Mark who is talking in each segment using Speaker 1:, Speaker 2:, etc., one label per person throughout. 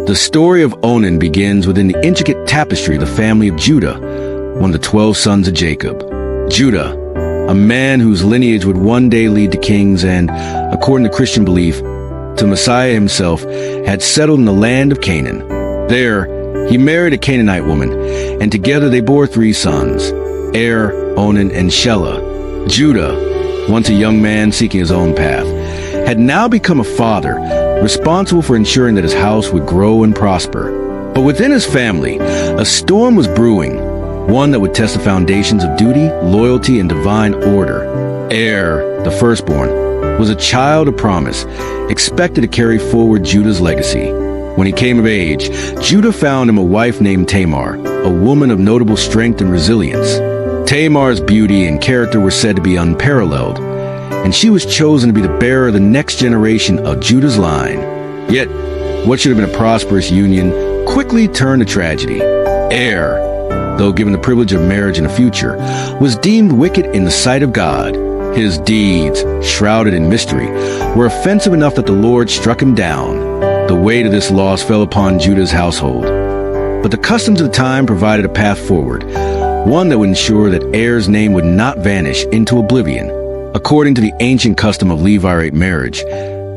Speaker 1: The story of Onan begins within the intricate tapestry of the family of Judah, one of the 12 sons of Jacob. Judah, a man whose lineage would one day lead to kings and, according to Christian belief, to Messiah himself, had settled in the land of Canaan. There, he married a Canaanite woman, and together they bore 3 sons, Onan, and Shelah. Judah, once a young man seeking his own path, had now become a father, responsible for ensuring that his house would grow and prosper. But within his family, a storm was brewing, one that would test the foundations of duty, loyalty, and divine order. The firstborn, was a child of promise, expected to carry forward Judah's legacy. When he came of age, Judah found him a wife named Tamar, a woman of notable strength and resilience. Tamar's beauty and character were said to be unparalleled, and she was chosen to be the bearer of the next generation of Judah's line. Yet, what should have been a prosperous union quickly turned to tragedy. Though given the privilege of marriage in the future, was deemed wicked in the sight of God. His deeds, shrouded in mystery, were offensive enough that the Lord struck him down. The weight of this loss fell upon Judah's household. But the customs of the time provided a path forward, one that would ensure that heir's name would not vanish into oblivion. According to the ancient custom of Levirate marriage,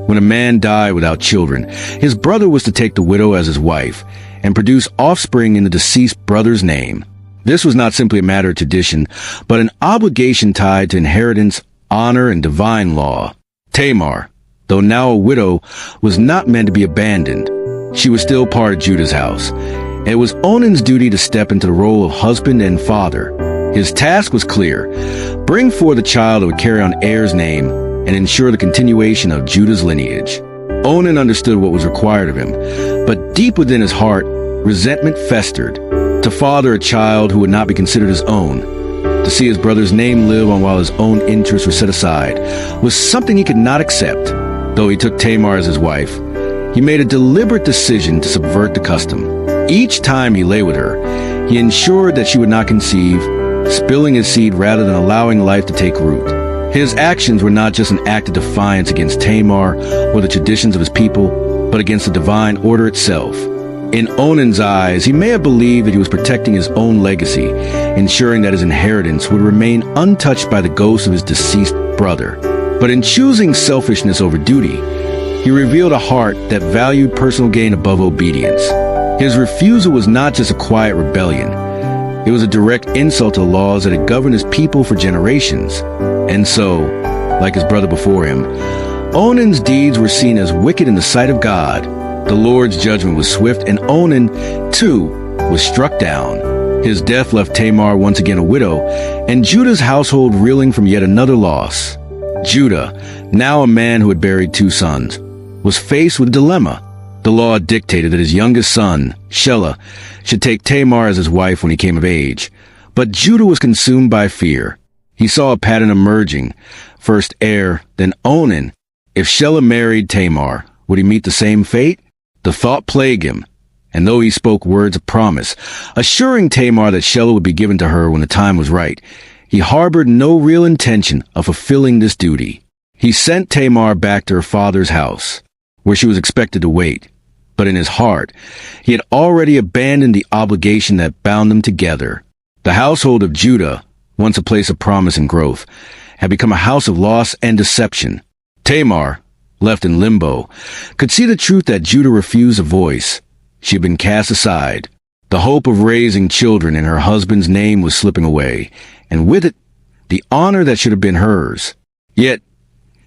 Speaker 1: when a man died without children, his brother was to take the widow as his wife and produce offspring in the deceased brother's name. This was not simply a matter of tradition, but an obligation tied to inheritance, honor, and divine law. Tamar, though now a widow, was not meant to be abandoned. She was still part of Judah's house, and it was Onan's duty to step into the role of husband and father. His task was clear: bring forth a child that would carry on heir's name and ensure the continuation of Judah's lineage. Onan understood what was required of him, but deep within his heart, resentment festered. To father a child who would not be considered his own, to see his brother's name live on while his own interests were set aside, was something he could not accept. Though he took Tamar as his wife, he made a deliberate decision to subvert the custom. Each time he lay with her, he ensured that she would not conceive, spilling his seed rather than allowing life to take root. His actions were not just an act of defiance against Tamar or the traditions of his people, but against the divine order itself. In Onan's eyes, he may have believed that he was protecting his own legacy, ensuring that his inheritance would remain untouched by the ghost of his deceased brother. But in choosing selfishness over duty, he revealed a heart that valued personal gain above obedience. His refusal was not just a quiet rebellion. It was a direct insult to the laws that had governed his people for generations. And so, like his brother before him, Onan's deeds were seen as wicked in the sight of God. The Lord's judgment was swift, and Onan, too, was struck down. His death left Tamar once again a widow, and Judah's household reeling from yet another loss. Judah, now a man who had buried 2 sons, was faced with a dilemma. The law dictated that his youngest son, Shelah, should take Tamar as his wife when he came of age. But Judah was consumed by fear. He saw a pattern emerging. First then Onan. If Shelah married Tamar, would he meet the same fate? The thought plagued him, and though he spoke words of promise, assuring Tamar that Shelah would be given to her when the time was right, he harbored no real intention of fulfilling this duty. He sent Tamar back to her father's house, where she was expected to wait. But in his heart, he had already abandoned the obligation that bound them together. The household of Judah, once a place of promise and growth, had become a house of loss and deception. Tamar, left in limbo, could see the truth that Judah refused a voice. She had been cast aside. The hope of raising children in her husband's name was slipping away, and with it, the honor that should have been hers. Yet,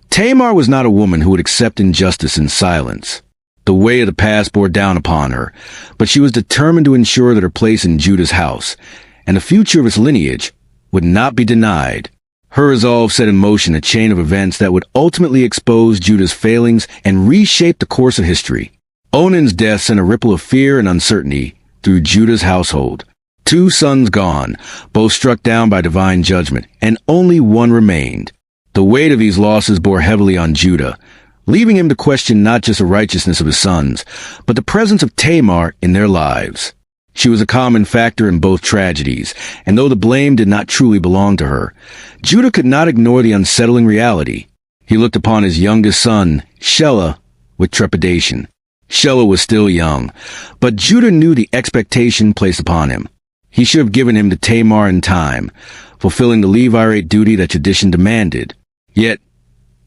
Speaker 1: Tamar was not a woman who would accept injustice in silence. The weight of the past bore down upon her, but she was determined to ensure that her place in Judah's house, and the future of its lineage, would not be denied. Her resolve set in motion a chain of events that would ultimately expose Judah's failings and reshape the course of history. Onan's death sent a ripple of fear and uncertainty through Judah's household. 2 sons gone, both struck down by divine judgment, and only one remained. The weight of these losses bore heavily on Judah, leaving him to question not just the righteousness of his sons, but the presence of Tamar in their lives. She was a common factor in both tragedies, and though the blame did not truly belong to her, Judah could not ignore the unsettling reality. He looked upon his youngest son, Shelah, with trepidation. Shelah was still young, but Judah knew the expectation placed upon him. He should have given him to Tamar in time, fulfilling the Levirate duty that tradition demanded. Yet,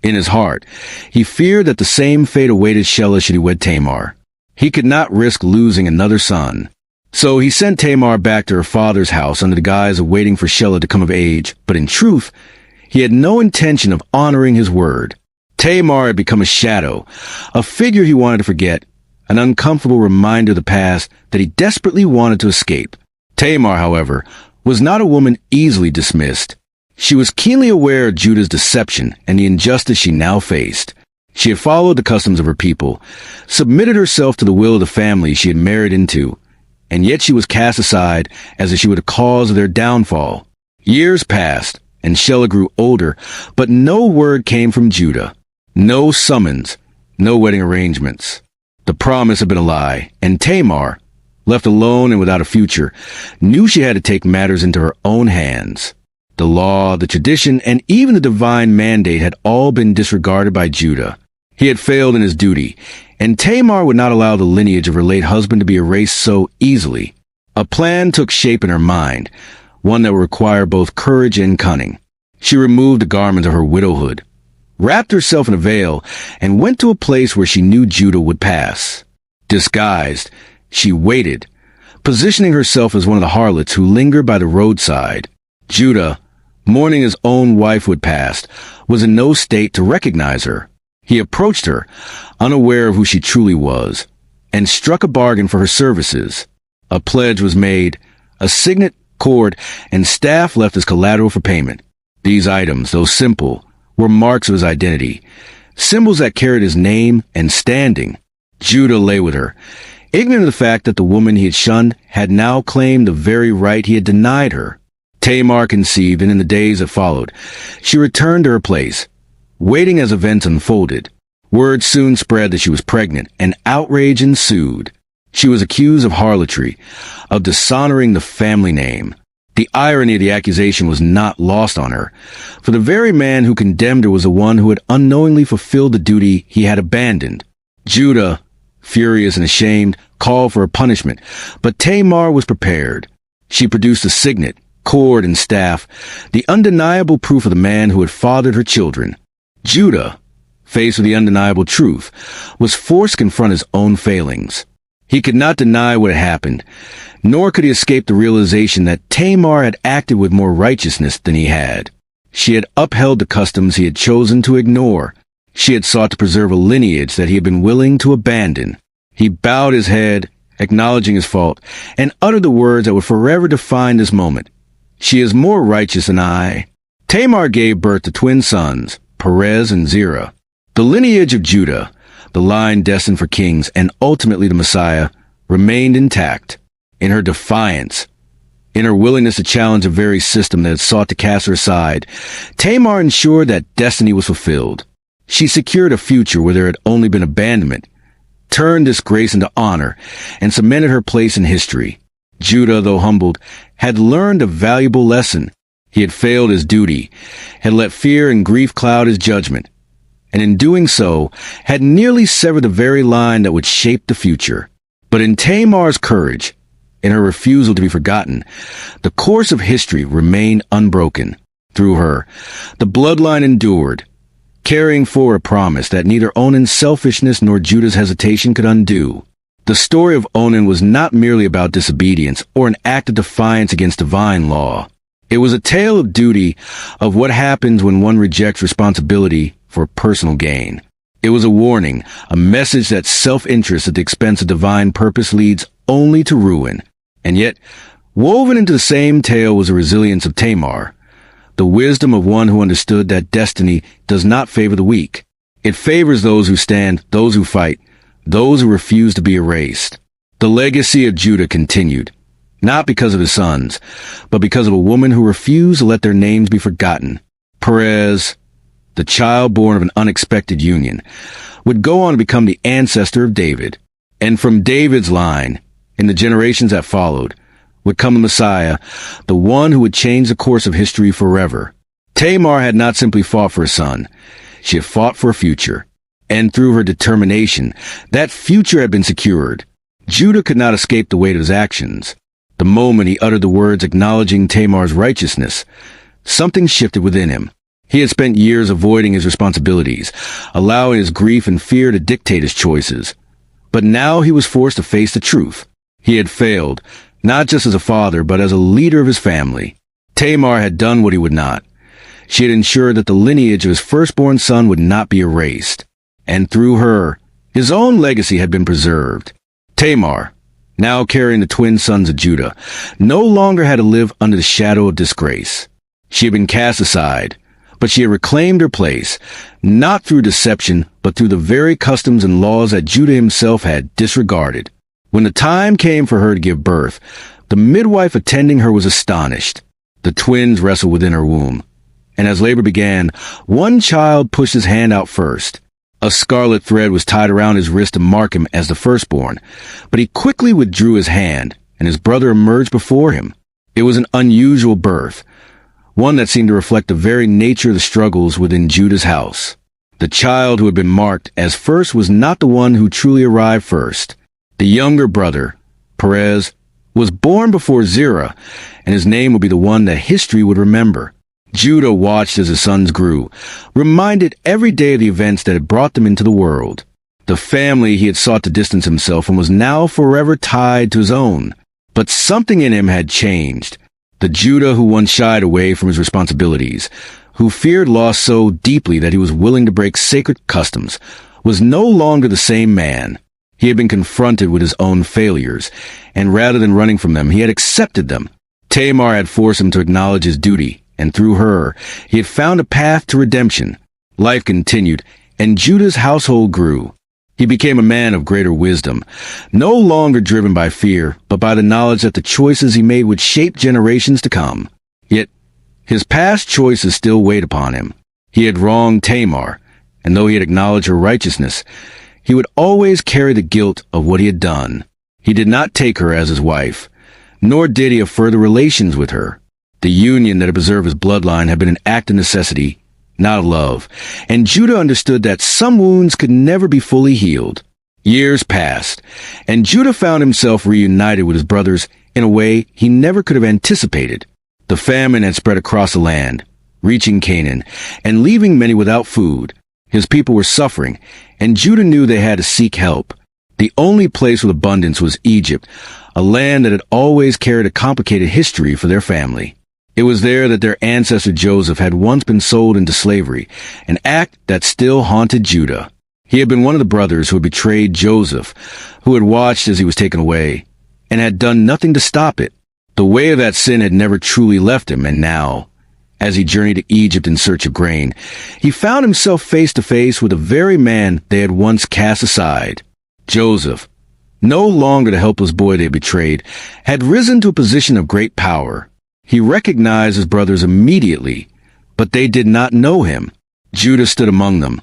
Speaker 1: in his heart, he feared that the same fate awaited Shelah should he wed Tamar. He could not risk losing another son. So he sent Tamar back to her father's house under the guise of waiting for Shelah to come of age, but in truth, he had no intention of honoring his word. Tamar had become a shadow, a figure he wanted to forget, an uncomfortable reminder of the past that he desperately wanted to escape. Tamar, however, was not a woman easily dismissed. She was keenly aware of Judah's deception and the injustice she now faced. She had followed the customs of her people, submitted herself to the will of the family she had married into, and yet she was cast aside as if she were the cause of their downfall. Years passed, and Shelah grew older, but no word came from Judah. No summons, no wedding arrangements. The promise had been a lie, and Tamar, left alone and without a future, knew she had to take matters into her own hands. The law, the tradition, and even the divine mandate had all been disregarded by Judah. He had failed in his duty, and Tamar would not allow the lineage of her late husband to be erased so easily. A plan took shape in her mind, one that would require both courage and cunning. She removed the garments of her widowhood, wrapped herself in a veil, and went to a place where she knew Judah would pass. Disguised, she waited, positioning herself as one of the harlots who lingered by the roadside. Judah, mourning his own wife who had passed, was in no state to recognize her. He approached her, unaware of who she truly was, and struck a bargain for her services. A pledge was made, a signet, cord, and staff left as collateral for payment. These items, though simple, were marks of his identity, symbols that carried his name and standing. Judah lay with her, ignorant of the fact that the woman he had shunned had now claimed the very right he had denied her. Tamar conceived, and in the days that followed, she returned to her place, waiting as events unfolded. Word soon spread that she was pregnant, and outrage ensued. She was accused of harlotry, of dishonoring the family name. The irony of the accusation was not lost on her, for the very man who condemned her was the one who had unknowingly fulfilled the duty he had abandoned. Judah, furious and ashamed, called for a punishment, but Tamar was prepared. She produced a signet, cord, and staff, the undeniable proof of the man who had fathered her children. Judah, faced with the undeniable truth, was forced to confront his own failings. He could not deny what had happened, nor could he escape the realization that Tamar had acted with more righteousness than he had. She had upheld the customs he had chosen to ignore. She had sought to preserve a lineage that he had been willing to abandon. He bowed his head, acknowledging his fault, and uttered the words that would forever define this moment. "She is more righteous than I." Tamar gave birth to twin sons, Perez and Zerah. The lineage of Judah, the line destined for kings and ultimately the Messiah, remained intact. In her defiance, in her willingness to challenge the very system that had sought to cast her aside, Tamar ensured that destiny was fulfilled. She secured a future where there had only been abandonment, turned disgrace into honor, and cemented her place in history. Judah, though humbled, had learned a valuable lesson. He had failed his duty, had let fear and grief cloud his judgment, and in doing so, had nearly severed the very line that would shape the future. But in Tamar's courage, in her refusal to be forgotten, the course of history remained unbroken. Through her, the bloodline endured, carrying forward a promise that neither Onan's selfishness nor Judah's hesitation could undo. The story of Onan was not merely about disobedience or an act of defiance against divine law. It was a tale of duty, of what happens when one rejects responsibility for personal gain. It was a warning, a message that self-interest at the expense of divine purpose leads only to ruin. And yet, woven into the same tale was the resilience of Tamar, the wisdom of one who understood that destiny does not favor the weak. It favors those who stand, those who fight, those who refuse to be erased. The legacy of Judah continued, not because of his sons, but because of a woman who refused to let their names be forgotten. Perez, the child born of an unexpected union, would go on to become the ancestor of David. And from David's line, in the generations that followed, would come the Messiah, the one who would change the course of history forever. Tamar had not simply fought for a son. She had fought for a future. And through her determination, that future had been secured. Judah could not escape the weight of his actions. The moment he uttered the words acknowledging Tamar's righteousness, something shifted within him. He had spent years avoiding his responsibilities, allowing his grief and fear to dictate his choices. But now he was forced to face the truth. He had failed, not just as a father, but as a leader of his family. Tamar had done what he would not. She had ensured that the lineage of his firstborn son would not be erased. And through her, his own legacy had been preserved. Tamar, now carrying the twin sons of Judah, no longer had to live under the shadow of disgrace. She had been cast aside, but she had reclaimed her place, not through deception, but through the very customs and laws that Judah himself had disregarded. When the time came for her to give birth, the midwife attending her was astonished. The twins wrestled within her womb. And as labor began, one child pushed his hand out first. A scarlet thread was tied around his wrist to mark him as the firstborn, but he quickly withdrew his hand, and his brother emerged before him. It was an unusual birth, one that seemed to reflect the very nature of the struggles within Judah's house. The child who had been marked as first was not the one who truly arrived first. The younger brother, Perez, was born before Zerah, and his name would be the one that history would remember. Judah watched as his sons grew, reminded every day of the events that had brought them into the world. The family he had sought to distance himself from was now forever tied to his own. But something in him had changed. The Judah who once shied away from his responsibilities, who feared loss so deeply that he was willing to break sacred customs, was no longer the same man. He had been confronted with his own failures, and rather than running from them, he had accepted them. Tamar had forced him to acknowledge his duty, and through her, he had found a path to redemption. Life continued, and Judah's household grew. He became a man of greater wisdom, no longer driven by fear, but by the knowledge that the choices he made would shape generations to come. Yet, his past choices still weighed upon him. He had wronged Tamar, and though he had acknowledged her righteousness, he would always carry the guilt of what he had done. He did not take her as his wife, nor did he have further relations with her. The union that had preserved his bloodline had been an act of necessity, not of love, and Judah understood that some wounds could never be fully healed. Years passed, and Judah found himself reunited with his brothers in a way he never could have anticipated. The famine had spread across the land, reaching Canaan, and leaving many without food. His people were suffering, and Judah knew they had to seek help. The only place with abundance was Egypt, a land that had always carried a complicated history for their family. It was there that their ancestor Joseph had once been sold into slavery, an act that still haunted Judah. He had been one of the brothers who had betrayed Joseph, who had watched as he was taken away, and had done nothing to stop it. The weight of that sin had never truly left him, and now, as he journeyed to Egypt in search of grain, he found himself face to face with the very man they had once cast aside. Joseph, no longer the helpless boy they betrayed, had risen to a position of great power. He recognized his brothers immediately, but they did not know him. Judah stood among them,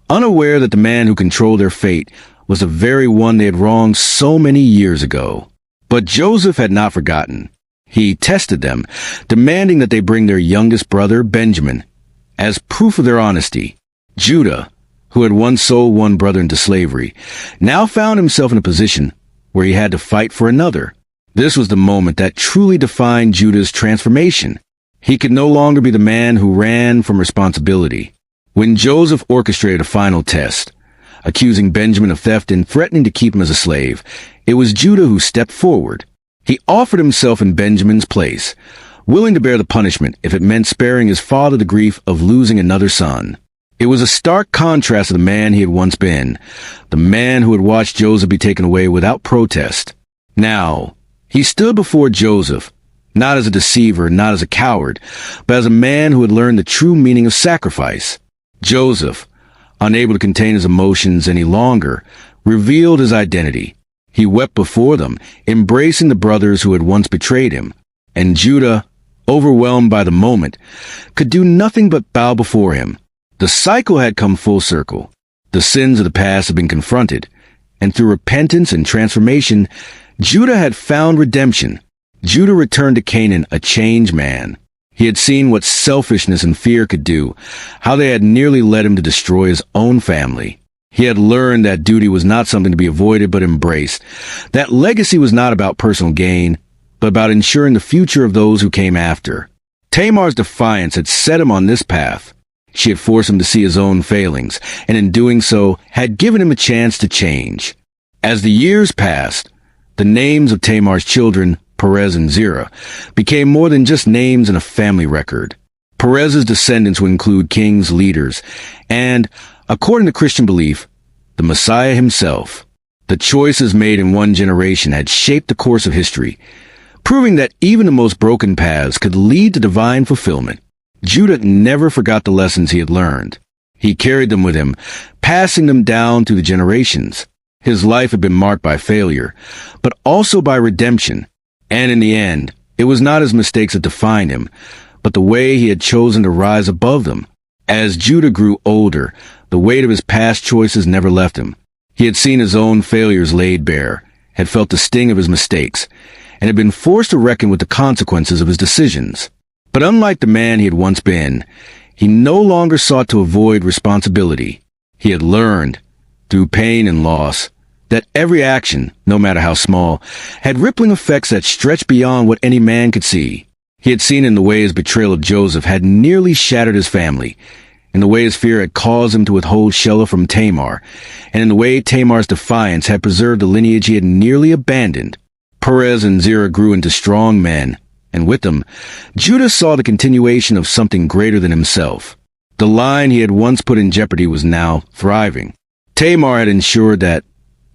Speaker 1: unaware that the man who controlled their fate was the very one they had wronged so many years ago. But Joseph had not forgotten. He tested them, demanding that they bring their youngest brother, Benjamin, as proof of their honesty. Judah, who had once sold one brother into slavery, now found himself in a position where he had to fight for another. This was the moment that truly defined Judah's transformation. He could no longer be the man who ran from responsibility. When Joseph orchestrated a final test, accusing Benjamin of theft and threatening to keep him as a slave, it was Judah who stepped forward. He offered himself in Benjamin's place, willing to bear the punishment if it meant sparing his father the grief of losing another son. It was a stark contrast to the man he had once been, the man who had watched Joseph be taken away without protest. Now, he stood before Joseph, not as a deceiver, not as a coward, but as a man who had learned the true meaning of sacrifice. Joseph, unable to contain his emotions any longer, revealed his identity. He wept before them, embracing the brothers who had once betrayed him. And Judah, overwhelmed by the moment, could do nothing but bow before him. The cycle had come full circle. The sins of the past had been confronted, and through repentance and transformation, Judah had found redemption. Judah returned to Canaan a changed man. He had seen what selfishness and fear could do, how they had nearly led him to destroy his own family. He had learned that duty was not something to be avoided but embraced, that legacy was not about personal gain, but about ensuring the future of those who came after. Tamar's defiance had set him on this path. She had forced him to see his own failings, and in doing so, had given him a chance to change. As the years passed, the names of Tamar's children, Perez and Zerah, became more than just names in a family record. Perez's descendants would include kings, leaders, and, according to Christian belief, the Messiah himself. The choices made in one generation had shaped the course of history, proving that even the most broken paths could lead to divine fulfillment. Judah never forgot the lessons he had learned. He carried them with him, passing them down through the generations. His life had been marked by failure, but also by redemption. And in the end, it was not his mistakes that defined him, but the way he had chosen to rise above them. As Judah grew older, the weight of his past choices never left him. He had seen his own failures laid bare, had felt the sting of his mistakes, and had been forced to reckon with the consequences of his decisions. But unlike the man he had once been, he no longer sought to avoid responsibility. He had learned, through pain and loss, that every action, no matter how small, had rippling effects that stretched beyond what any man could see. He had seen in the way his betrayal of Joseph had nearly shattered his family, in the way his fear had caused him to withhold Shelah from Tamar, and in the way Tamar's defiance had preserved the lineage he had nearly abandoned. Perez and Zerah grew into strong men, and with them, Judah saw the continuation of something greater than himself. The line he had once put in jeopardy was now thriving. Tamar had ensured that,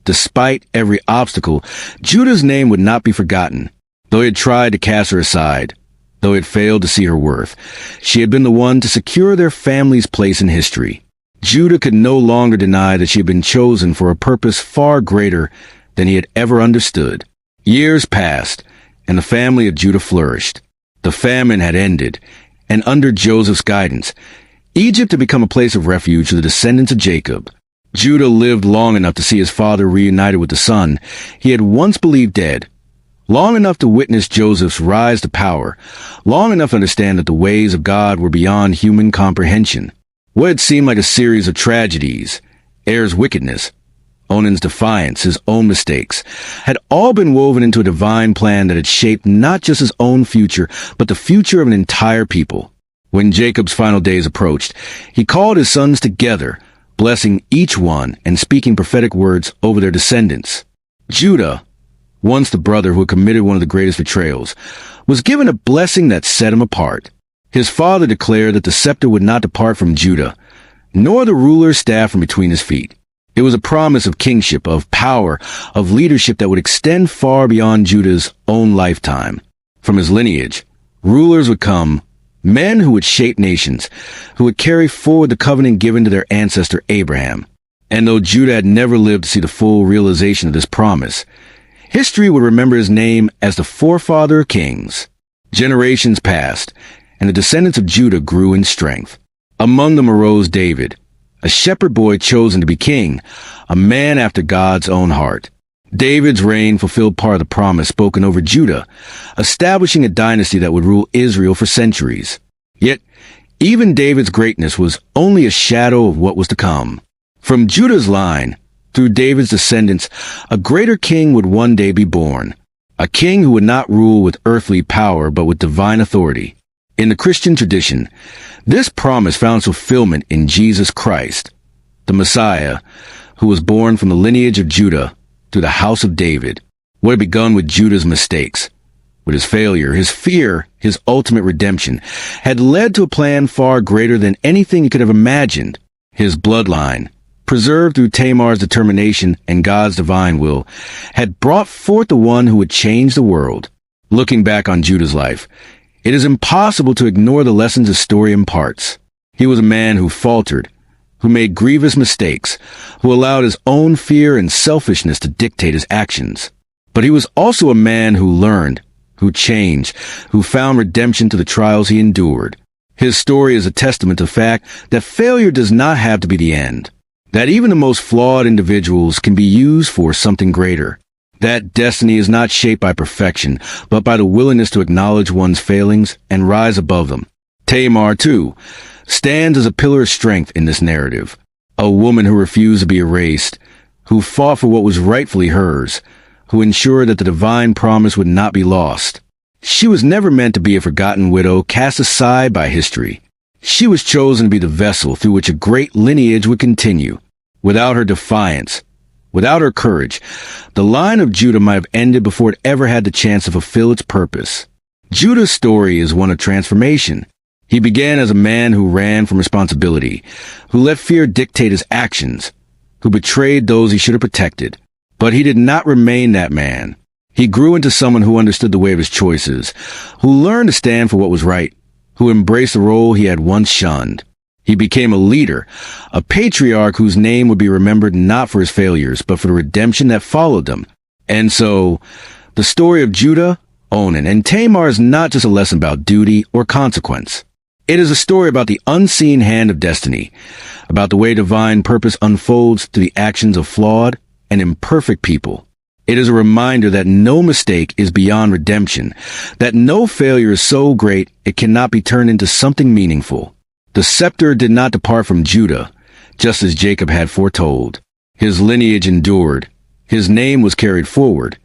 Speaker 1: despite every obstacle, Judah's name would not be forgotten. Though he had tried to cast her aside, though he had failed to see her worth, she had been the one to secure their family's place in history. Judah could no longer deny that she had been chosen for a purpose far greater than he had ever understood. Years passed, and the family of Judah flourished. The famine had ended, and under Joseph's guidance, Egypt had become a place of refuge for the descendants of Jacob. Judah lived long enough to see his father reunited with the son he had once believed dead, long enough to witness Joseph's rise to power, long enough to understand that the ways of God were beyond human comprehension. What had seemed like a series of tragedies, Er's wickedness, Onan's defiance, his own mistakes, had all been woven into a divine plan that had shaped not just his own future, but the future of an entire people. When Jacob's final days approached, he called his sons together, blessing each one and speaking prophetic words over their descendants. Judah, once the brother who had committed one of the greatest betrayals, was given a blessing that set him apart. His father declared that the scepter would not depart from Judah, nor the ruler's staff from between his feet. It was a promise of kingship, of power, of leadership that would extend far beyond Judah's own lifetime. From his lineage, rulers would come, men who would shape nations, who would carry forward the covenant given to their ancestor Abraham. And though Judah had never lived to see the full realization of this promise, history would remember his name as the forefather of kings. Generations passed, and the descendants of Judah grew in strength. Among them arose David, a shepherd boy chosen to be king, a man after God's own heart. David's reign fulfilled part of the promise spoken over Judah, establishing a dynasty that would rule Israel for centuries. Yet, even David's greatness was only a shadow of what was to come. From Judah's line, through David's descendants, a greater king would one day be born, a king who would not rule with earthly power but with divine authority. In the Christian tradition, this promise found fulfillment in Jesus Christ, the Messiah, who was born from the lineage of Judah through the house of David. What had begun with Judah's mistakes, with his failure, his fear, his ultimate redemption, had led to a plan far greater than anything he could have imagined. His bloodline, preserved through Tamar's determination and God's divine will, had brought forth the one who would change the world. Looking back on Judah's life, it is impossible to ignore the lessons his story imparts. He was a man who faltered, who made grievous mistakes, who allowed his own fear and selfishness to dictate his actions. But he was also a man who learned, who changed, who found redemption to the trials he endured. His story is a testament to the fact that failure does not have to be the end, that even the most flawed individuals can be used for something greater, that destiny is not shaped by perfection, but by the willingness to acknowledge one's failings and rise above them. Tamar, too, stands as a pillar of strength in this narrative, a woman who refused to be erased, who fought for what was rightfully hers, who ensured that the divine promise would not be lost. She was never meant to be a forgotten widow cast aside by history. She was chosen to be the vessel through which a great lineage would continue. Without her defiance, without her courage, the line of Judah might have ended before it ever had the chance to fulfill its purpose. Judah's story is one of transformation. He began as a man who ran from responsibility, who let fear dictate his actions, who betrayed those he should have protected. But he did not remain that man. He grew into someone who understood the way of his choices, who learned to stand for what was right, who embraced the role he had once shunned. He became a leader, a patriarch whose name would be remembered not for his failures, but for the redemption that followed them. And so, the story of Judah, Onan, and Tamar is not just a lesson about duty or consequence. It is a story about the unseen hand of destiny, about the way divine purpose unfolds through the actions of flawed and imperfect people. It is a reminder that no mistake is beyond redemption, that no failure is so great it cannot be turned into something meaningful. The scepter did not depart from Judah, just as Jacob had foretold. His lineage endured, his name was carried forward,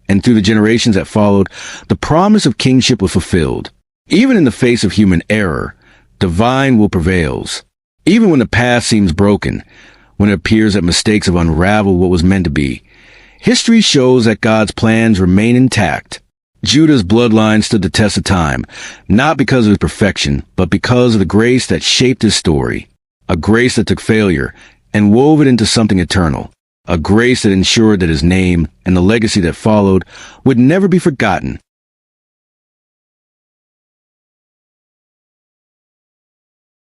Speaker 1: and through the generations that followed, the promise of kingship was fulfilled. Even in the face of human error, divine will prevails. Even when the past seems broken, when it appears that mistakes have unraveled what was meant to be, history shows that God's plans remain intact. Judah's bloodline stood the test of time, not because of his perfection, but because of the grace that shaped his story. A grace that took failure and wove it into something eternal. A grace that ensured that his name and the legacy that followed would never be forgotten.